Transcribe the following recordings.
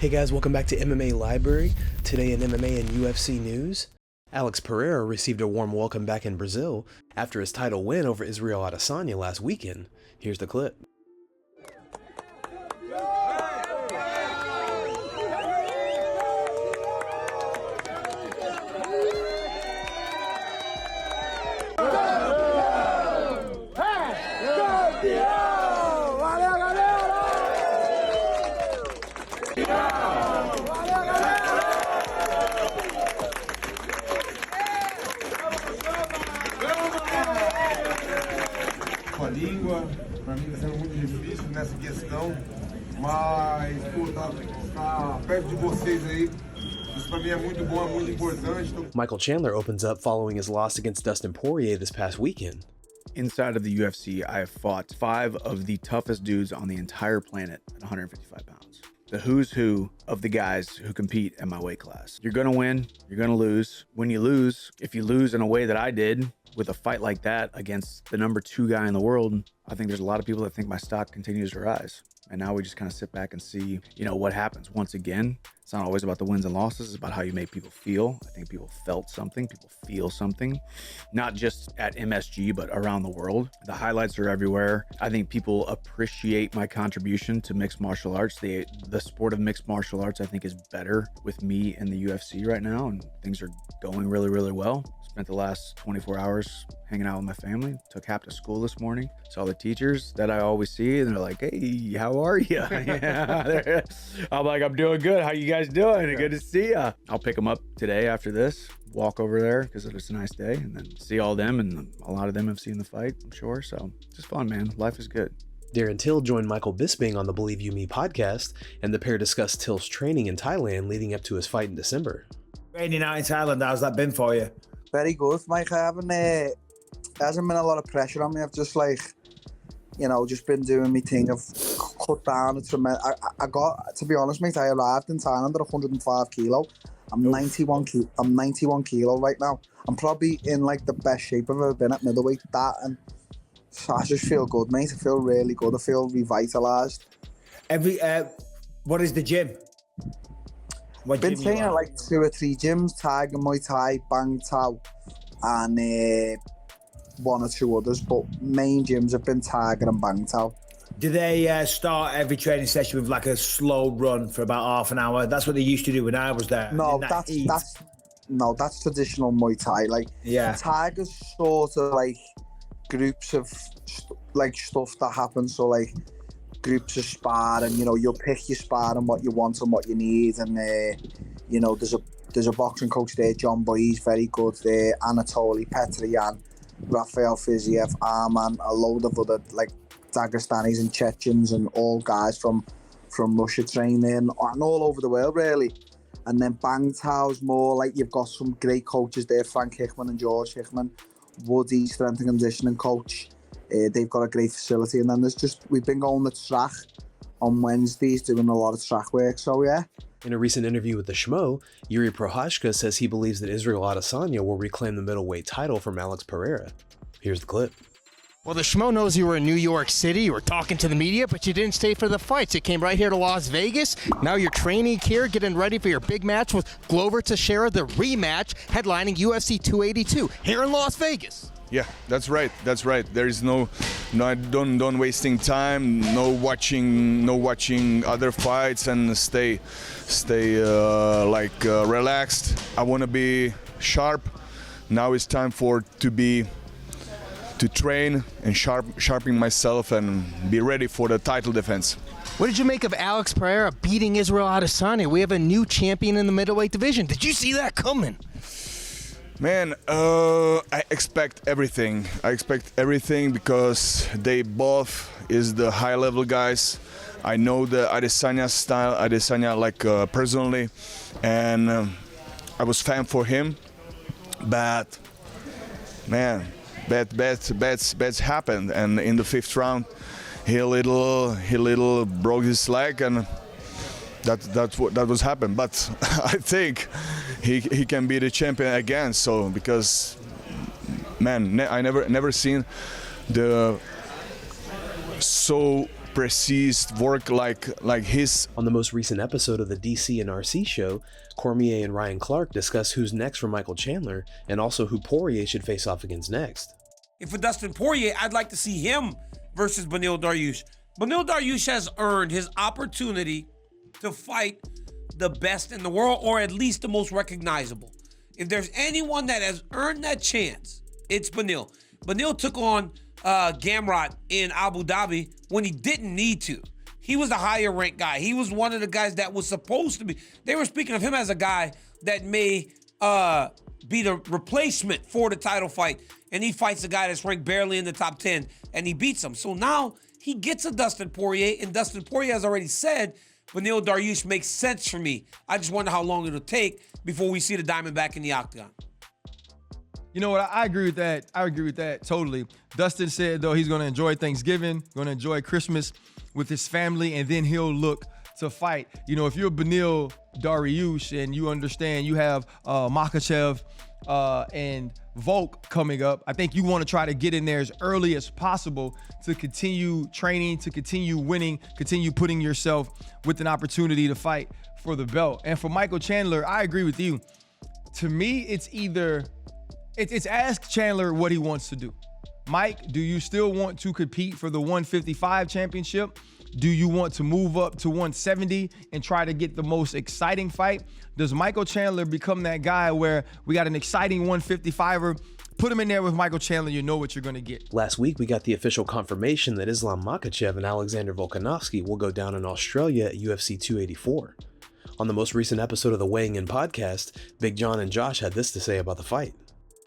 Hey guys, welcome back to MMA Library. Today in MMA and UFC news, Alex Pereira received a warm welcome back in Brazil after his title win over Israel Adesanya last weekend. Here's the clip. A língua, para mim está sendo muito difícil nessa questão, mas tá perto de vocês aí, isso para mim é muito bom, é muito importante. Michael Chandler opens up following his loss against Dustin Poirier this past weekend. Inside of the UFC, I have fought 5 of the toughest dudes on the entire planet at 155 pounds. The who's who of the guys who compete at my weight class. You're gonna win, you're gonna lose. When you lose, if you lose in a way that I did, with a fight like that against the number 2 guy in the world, I think there's a lot of people that think my stock continues to rise. And now we just kind of sit back and see, what happens. Once again, it's not always about the wins and losses. It's about how you make people feel. I think people felt something. People feel something, not just at MSG, but around the world. The highlights are everywhere. I think people appreciate my contribution to mixed martial arts. The sport of mixed martial arts, I think, is better with me in the UFC right now, and things are going really, really well. Spent the last 24 hours hanging out with my family. Took Hap to school this morning. Saw the teachers that I always see, and they're like, "Hey, how are you?" Yeah. I'm like, "I'm doing good. How you guys doing? Good to see ya." I'll pick them up today after this. Walk over there because it's a nice day, and then see all them, and a lot of them have seen the fight, I'm sure. So just fun, man. Life is good. Darren Till joined Michael Bisping on the Believe You Me podcast, and the pair discussed Till's training in Thailand leading up to his fight in December. Training out in Thailand, how's that been for you? Very good, Mike. There hasn't been a lot of pressure on me. I've just just been doing my thing. I've cut down a tremendous. I got, to be honest, mate, I arrived in Thailand at 105 kilo. I'm 91 kilo right now. I'm probably in the best shape I've ever been at middleweight. And so I just feel good, mate. I feel really good. I feel revitalized. What is the gym? I've been training at 2 or 3 gyms: Tiger, Muay Thai, Bang Tao, and 1 or 2 others. But main gyms have been Tiger and Bang Tao. Do they start every training session with a slow run for about half an hour? That's what they used to do when I was there. No, that's traditional Muay Thai. Tiger's sort of groups of stuff that happens. So groups of sparring, you'll pick your sparring, what you want and what you need, and there's a boxing coach there, John Boy, he's very good there, Anatoly Petryan, Rafael Fiziev, Arman, a load of other Dagestanis and Chechens and all guys from Russia training and all over the world really. And then Bang Tao's more you've got some great coaches there, Frank Hickman and George Hickman, Woody, strength and conditioning coach. They've got a great facility, and then we've been going to track on Wednesdays, doing a lot of track work, so yeah. In a recent interview with the Schmo, Jiri Prochazka says he believes that Israel Adesanya will reclaim the middleweight title from Alex Pereira. Here's the clip. Well, the Schmo knows you were in New York City, you were talking to the media, but you didn't stay for the fights. You came right here to Las Vegas. Now you're training here, getting ready for your big match with Glover Teixeira, the rematch, headlining UFC 282 here in Las Vegas. Yeah, that's right. There is no don't wasting time, no watching other fights, and stay relaxed. I want to be sharp. Now it's time to train and sharpen myself and be ready for the title defense. What did you make of Alex Pereira beating Israel Adesanya? We have a new champion in the middleweight division. Did you see that coming? Man, I expect everything. Because they both is the high-level guys. I know the Adesanya style, personally, and I was fan for him. But man, bets happened, and in the 5th round, he little broke his leg, and that was happened. But I think he can be the champion again. So because man, I never seen the so precise work like his. On the most recent episode of the DC and RC show, Cormier and Ryan Clark discuss who's next for Michael Chandler and also who Poirier should face off against next. And for Dustin Poirier, I'd like to see him versus Beneil Dariush. Beneil Dariush has earned his opportunity to fight the best in the world, or at least the most recognizable. If there's anyone that has earned that chance, it's Beneil. Beneil took on Gamrot in Abu Dhabi when he didn't need to. He was a higher ranked guy. He was one of the guys that was supposed to be. They were speaking of him as a guy that may be the replacement for the title fight, and he fights a guy that's ranked barely in the top 10, and he beats him. So now he gets a Dustin Poirier, and Dustin Poirier has already said, Beneil Dariush makes sense for me. I just wonder how long it'll take before we see the Diamond back in the octagon. You know what? I agree with that. I agree with that totally. Dustin said, though, he's going to enjoy Thanksgiving, going to enjoy Christmas with his family, and then he'll look to fight. You know, if you're Beneil Dariush and you understand you have Makhachev and Volk coming up, I think you want to try to get in there as early as possible to continue training, to continue winning, continue putting yourself with an opportunity to fight for the belt. And for Michael Chandler, I agree with you. To me, it's either, it's ask Chandler what he wants to do. Mike, do you still want to compete for the 155 championship? Do you want to move up to 170 and try to get the most exciting fight? Does Michael Chandler become that guy where we got an exciting 155er? Put him in there with Michael Chandler, you know what you're going to get. Last week, we got the official confirmation that Islam Makhachev and Alexander Volkanovski will go down in Australia at UFC 284. On the most recent episode of the Weighing In podcast, Big John and Josh had this to say about the fight.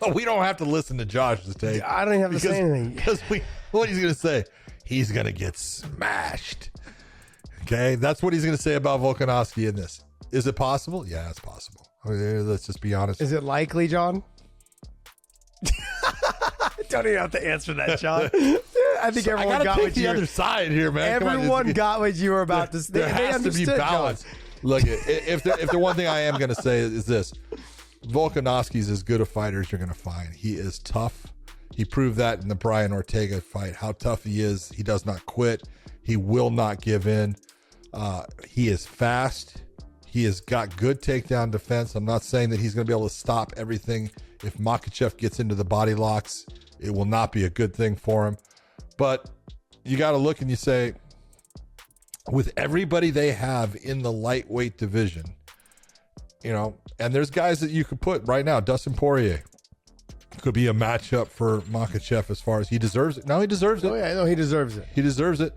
Oh, we don't have to listen to Josh's take. I don't even have to say anything. Because what he's going to say, he's going to get smashed. Okay, that's what he's going to say about Volkanovski in this. Is it possible? Yeah, it's possible. I mean, let's just be honest. Is it likely, John? Don't even have to answer that, John. I think everyone got what the other side here, man. Everyone got what you were about to say. There has to be balance. John. Look, if the one thing I am going to say is this: Volkanovski's as good a fighter as you're going to find. He is tough. He proved that in the Brian Ortega fight, how tough he is. He does not quit. He will not give in. He is fast. He has got good takedown defense. I'm not saying that he's going to be able to stop everything. If Makhachev gets into the body locks, it will not be a good thing for him. But you got to look and you say, with everybody they have in the lightweight division, you know, and there's guys that you could put right now. Dustin Poirier could be a matchup for Makhachev as far as he deserves it. No, he deserves it. Oh, yeah, no, he deserves it. He deserves it.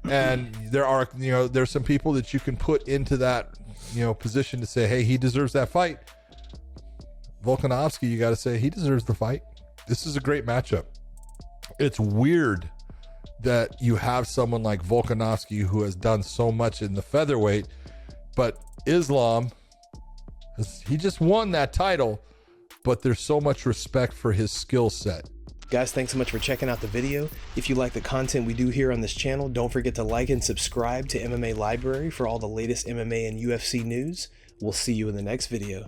And there are, you know, there's some people that you can put into that, you know, position to say, hey, he deserves that fight. Volkanovski, you got to say, he deserves the fight. This is a great matchup. It's weird that you have someone like Volkanovski who has done so much in the featherweight, but Islam, he just won that title, but there's so much respect for his skill set. Guys, thanks so much for checking out the video. If you like the content we do here on this channel, don't forget to like and subscribe to MMA Library for all the latest MMA and UFC news. We'll see you in the next video.